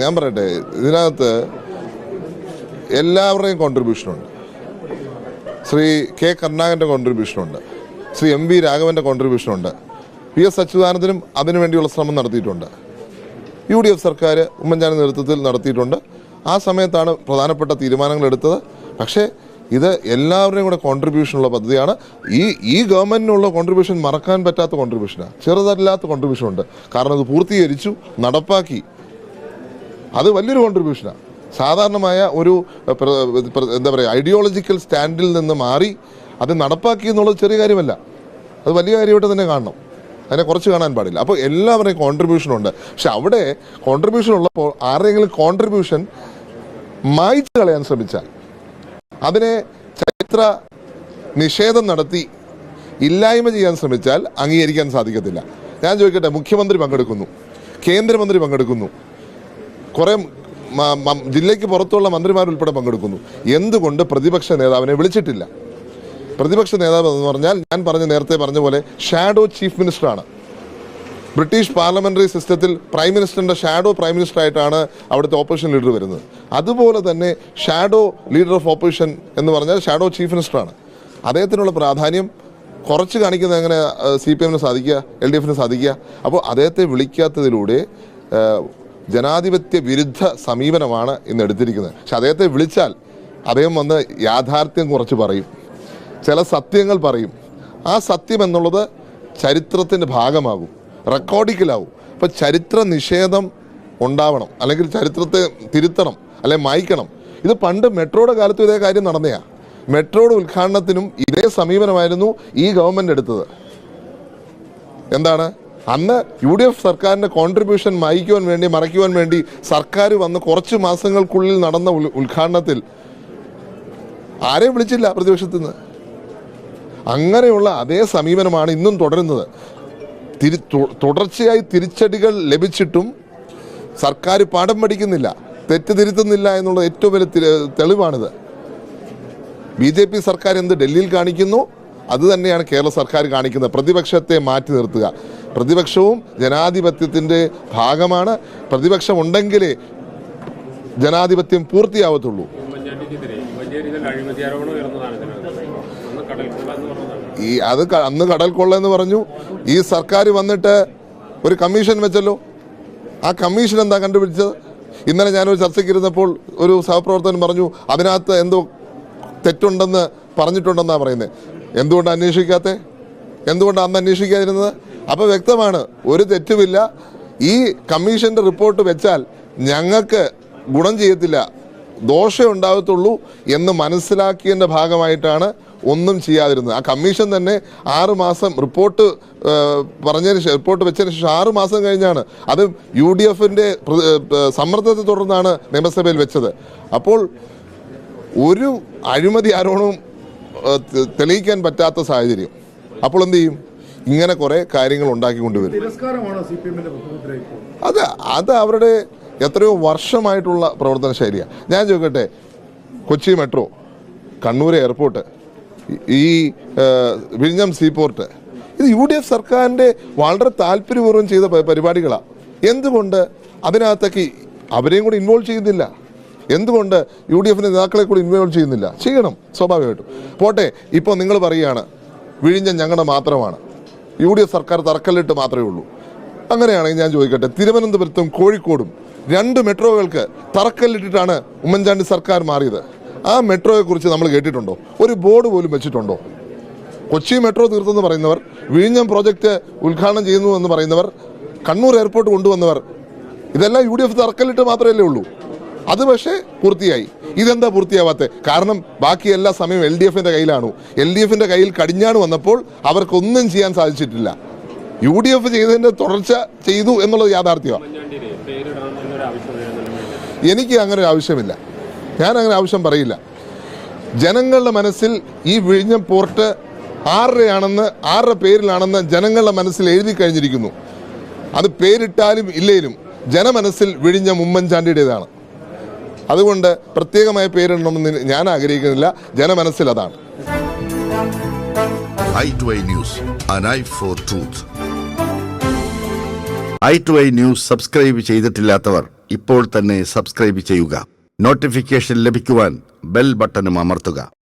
ഞാൻ പറയട്ടെ, ഇതിനകത്ത് എല്ലാവരുടെയും കോൺട്രിബ്യൂഷനുണ്ട്. ശ്രീ കെ കരുണാകരൻ്റെ കോൺട്രിബ്യൂഷനുണ്ട്, ശ്രീ എം വി രാഘവൻ്റെ കോൺട്രിബ്യൂഷനുണ്ട്, പി എസ് അച്യുതാനന്ദനും അതിനുവേണ്ടിയുള്ള ശ്രമം നടത്തിയിട്ടുണ്ട്. UDF സർക്കാർ ഉമ്മൻചാണ്ടി നേതൃത്വത്തിൽ നടത്തിയിട്ടുണ്ട്. ആ സമയത്താണ് പ്രധാനപ്പെട്ട തീരുമാനങ്ങൾ എടുത്തത്. പക്ഷേ ഇത് എല്ലാവരുടെയും കൂടെ കോൺട്രിബ്യൂഷനുള്ള പദ്ധതിയാണ്. ഈ ഗവൺമെൻറ്റിനുള്ള കോൺട്രിബ്യൂഷൻ മറക്കാൻ പറ്റാത്ത കോൺട്രിബ്യൂഷനാണ്, ചെറുതല്ലാത്ത കോൺട്രിബ്യൂഷനുണ്ട്. കാരണം അത് പൂർത്തീകരിച്ചു, നടപ്പാക്കി, അത് വലിയൊരു കോൺട്രിബ്യൂഷനാണ്. സാധാരണമായ ഒരു എന്താ പറയുക ഐഡിയോളജിക്കൽ സ്റ്റാൻഡിൽ നിന്ന് മാറി അത് നടപ്പാക്കി എന്നുള്ളത് ചെറിയ കാര്യമല്ല, അത് വലിയ കാര്യമായിട്ട് തന്നെ കാണണം, അതിനെ കുറച്ച് കാണാൻ പാടില്ല. അപ്പോൾ എല്ലാവരുടെയും കോൺട്രിബ്യൂഷനുണ്ട്. പക്ഷെ അവിടെ കോൺട്രിബ്യൂഷൻ ഉള്ളപ്പോൾ ആരുടെയെങ്കിലും കോൺട്രിബ്യൂഷൻ മായ്ച്ചു കളയാൻ ശ്രമിച്ചാൽ, അതിനെ ചരിത്ര നിഷേധം നടത്തി ഇല്ലായ്മ ചെയ്യാൻ ശ്രമിച്ചാൽ അംഗീകരിക്കാൻ സാധിക്കത്തില്ല. ഞാൻ ചോദിക്കട്ടെ, മുഖ്യമന്ത്രി പങ്കെടുക്കുന്നു, കേന്ദ്രമന്ത്രി പങ്കെടുക്കുന്നു, കുറേ ജില്ലയ്ക്ക് പുറത്തുള്ള മന്ത്രിമാരുൾപ്പെടെ പങ്കെടുക്കുന്നു. എന്തുകൊണ്ട് പ്രതിപക്ഷ നേതാവിനെ വിളിച്ചിട്ടില്ല? പ്രതിപക്ഷ നേതാവ് എന്ന് പറഞ്ഞാൽ ഞാൻ നേരത്തെ പറഞ്ഞ പോലെ ഷാഡോ ചീഫ് മിനിസ്റ്ററാണ്. ബ്രിട്ടീഷ് പാർലമെന്ററി സിസ്റ്റത്തിൽ പ്രൈം മിനിസ്റ്ററിൻ്റെ ഷാഡോ പ്രൈം മിനിസ്റ്റർ ആയിട്ടാണ് അവിടുത്തെ ഓപ്പോസിഷൻ ലീഡർ വരുന്നത്. അതുപോലെ തന്നെ ഷാഡോ ലീഡർ ഓഫ് ഓപ്പോസിഷൻ എന്ന് പറഞ്ഞാൽ ഷാഡോ ചീഫ് മിനിസ്റ്ററാണ്. അദ്ദേഹത്തിനുള്ള പ്രാധാന്യം കുറച്ച് കാണിക്കുന്നത് എങ്ങനെ CPM സാധിക്കുക, LDF സാധിക്കുക? അപ്പോൾ അദ്ദേഹത്തെ വിളിക്കാത്തതിലൂടെ ജനാധിപത്യ വിരുദ്ധ സമീപനമാണ് ഇന്ന് എടുത്തിരിക്കുന്നത്. പക്ഷെ അദ്ദേഹത്തെ വിളിച്ചാൽ അദ്ദേഹം വന്ന് യാഥാർത്ഥ്യം കുറച്ച് പറയും, ചില സത്യങ്ങൾ പറയും. ആ സത്യം എന്നുള്ളത് ചരിത്രത്തിൻ്റെ ഭാഗമാകും, റെക്കോർഡിക്കലാവും. അപ്പോൾ ചരിത്ര നിഷേധം ഉണ്ടാവണം, അല്ലെങ്കിൽ ചരിത്രത്തെ തിരുത്തണം, അല്ലെങ്കിൽ മായ്ക്കണം. ഇത് പണ്ട് മെട്രോയുടെ കാലത്തും ഇതേ കാര്യം നടന്നതാണ്. മെട്രോയുടെ ഉദ്ഘാടനത്തിനും ഇതേ സമീപനമായിരുന്നു ഈ ഗവൺമെൻറ് എടുത്തത്. എന്താണ് അന്ന് UDF സർക്കാരിൻ്റെ കോൺട്രിബ്യൂഷൻ മറയ്ക്കുവാൻ വേണ്ടി സർക്കാർ വന്ന് കുറച്ച് മാസങ്ങൾക്കുള്ളിൽ നടന്ന ഉദ്ഘാടനത്തിൽ ആരെയും വിളിച്ചില്ല പ്രതിപക്ഷത്തിൽ നിന്ന്. അങ്ങനെയുള്ള അതേ സമീപനമാണ് ഇന്നും തുടരുന്നത്. തുടർച്ചയായി തിരിച്ചടികൾ ലഭിച്ചിട്ടും സർക്കാർ പാഠം പഠിക്കുന്നില്ല, തെറ്റ് തിരുത്തുന്നില്ല എന്നുള്ള ഏറ്റവും വലിയ തെളിവാണിത്. BJP സർക്കാർ എന്ത് ഡൽഹിയിൽ കാണിക്കുന്നു അത് തന്നെയാണ് കേരള സർക്കാർ കാണിക്കുന്നത്. പ്രതിപക്ഷത്തെ മാറ്റി നിർത്തുക. പ്രതിപക്ഷവും ജനാധിപത്യത്തിൻ്റെ ഭാഗമാണ്. പ്രതിപക്ഷം ഉണ്ടെങ്കിലേ ജനാധിപത്യം പൂർത്തിയാവത്തുള്ളൂ. അന്ന് കടൽ കൊള്ള എന്ന് പറഞ്ഞു. ഈ സർക്കാർ വന്നിട്ട് ഒരു കമ്മീഷൻ വെച്ചല്ലോ. ആ കമ്മീഷൻ എന്താ കണ്ടുപിടിച്ചത്? ഇന്നലെ ഞാനൊരു ചർച്ചയ്ക്ക് ഇരുന്നപ്പോൾ ഒരു സഹപ്രവർത്തകൻ പറഞ്ഞു അതിനകത്ത് എന്തോ തെറ്റുണ്ടെന്ന് പറഞ്ഞിട്ടുണ്ടെന്നാണ് പറയുന്നത്. എന്തുകൊണ്ട് അന്വേഷിക്കാത്തത്? എന്തുകൊണ്ടാണ് അന്ന് അന്വേഷിക്കാതിരുന്നത്? അപ്പോൾ വ്യക്തമാണ്, ഒരു തെറ്റുമില്ല. ഈ കമ്മീഷൻ്റെ റിപ്പോർട്ട് വെച്ചാൽ ഞങ്ങൾക്ക് ഗുണം ചെയ്യത്തില്ല, ദോഷം ഉണ്ടാകത്തുള്ളൂ എന്ന് മനസ്സിലാക്കിയതിൻ്റെ ഭാഗമായിട്ടാണ് ഒന്നും ചെയ്യാതിരുന്നത്. ആ കമ്മീഷൻ തന്നെ 6 മാസം റിപ്പോർട്ട് വെച്ചതിന് ശേഷം 6 മാസം കഴിഞ്ഞാണ് അത് UDFൻ്റെ സമ്മർദ്ദത്തെ തുടർന്നാണ് നിയമസഭയിൽ വെച്ചത്. അപ്പോൾ ഒരു അഴിമതി ആരോപണവും തെളിയിക്കാൻ പറ്റാത്ത സാഹചര്യം. അപ്പോൾ എന്ത് ചെയ്യും? ഇങ്ങനെ കുറേ കാര്യങ്ങൾ ഉണ്ടാക്കിക്കൊണ്ടുവരും. അത് അവരുടെ എത്രയോ വർഷമായിട്ടുള്ള പ്രവർത്തന ശൈലിയാണ്. ഞാൻ ചോദിക്കട്ടെ, കൊച്ചി മെട്രോ, കണ്ണൂർ എയർപോർട്ട്, ഈ വിഴിഞ്ഞം സീപോർട്ട്, ഇത് UDF സർക്കാരിൻ്റെ വളരെ താല്പര്യപൂർവ്വം ചെയ്ത പരിപാടികളാണ്. എന്തുകൊണ്ട് അതിനകത്തേക്ക് അവരെയും കൂടി ഇൻവോൾവ് ചെയ്യുന്നില്ല? എന്തുകൊണ്ട് UDFൻ്റെ നേതാക്കളെ കൂടി ഇൻവോൾവ് ചെയ്യുന്നില്ല? ചെയ്യണം, സ്വാഭാവികമായിട്ടും. പോട്ടെ, ഇപ്പോൾ നിങ്ങൾ പറയുകയാണ് വിഴിഞ്ഞം ഞങ്ങളുടെ മാത്രമാണ്, UDF സർക്കാർ തറക്കല്ലിട്ട് മാത്രമേ ഉള്ളൂ. അങ്ങനെയാണെങ്കിൽ ഞാൻ ചോദിക്കട്ടെ, തിരുവനന്തപുരത്തും കോഴിക്കോടും 2 മെട്രോകൾക്ക് തറക്കല്ലിട്ടിട്ടാണ് ഉമ്മൻചാണ്ടി സർക്കാർ മാറിയത്. ആ മെട്രോയെക്കുറിച്ച് നമ്മൾ കേട്ടിട്ടുണ്ടോ? ഒരു ബോർഡ് പോലും വെച്ചിട്ടുണ്ടോ? കൊച്ചി മെട്രോ തീർത്തെന്ന് പറയുന്നവർ, വിഴിഞ്ഞം പ്രോജക്റ്റ് ഉദ്ഘാടനം ചെയ്യുന്നു എന്ന് പറയുന്നവർ, കണ്ണൂർ എയർപോർട്ട് കൊണ്ടുവന്നവർ, ഇതെല്ലാം UDF തറക്കല്ലിട്ട് മാത്രമല്ലേ ഉള്ളൂ. അത് പക്ഷേ പൂർത്തിയായി. ഇതെന്താ പൂർത്തിയാവാത്തത്? കാരണം ബാക്കി എല്ലാ സമയവും LDFൻ്റെ കയ്യിലാണ്. LDFൻ്റെ കയ്യിൽ കടിഞ്ഞാണ് വന്നപ്പോൾ അവർക്കൊന്നും ചെയ്യാൻ സാധിച്ചിട്ടില്ല. UDF ചെയ്തതിൻ്റെ തുടർച്ച ചെയ്തു എന്നുള്ളത് യാഥാർത്ഥ്യമാണ്. എനിക്ക് അങ്ങനെ ഒരു ആവശ്യമില്ല, ഞാൻ അങ്ങനെ ആവശ്യം പറയില്ല. ജനങ്ങളുടെ മനസ്സിൽ ഈ വിഴിഞ്ഞം പോർട്ട് ആരുടെ പേരിലാണെന്ന് ജനങ്ങളുടെ മനസ്സിൽ എഴുതി കഴിഞ്ഞിരിക്കുന്നു. അത് പേരിട്ടാലും ഇല്ലേലും ജനമനസ്സിൽ വിഴിഞ്ഞം ഉമ്മൻചാണ്ടിയുടേതാണ്. അതുകൊണ്ട് പ്രത്യേകമായ പേരിടണമെന്ന് ഞാൻ ആഗ്രഹിക്കുന്നില്ല. ജനമനസ്സിൽ അതാണ്. i2i News, an eye for truth. i2i news subscribe ചെയ്തിട്ടില്ലാത്തവർ ഇപ്പോൾ തന്നെ സബ്സ്ക്രൈബ് ചെയ്യുക. നോട്ടിഫിക്കേഷൻ ലഭിക്കുവാൻ ബെൽ ബട്ടണും അമർത്തുക.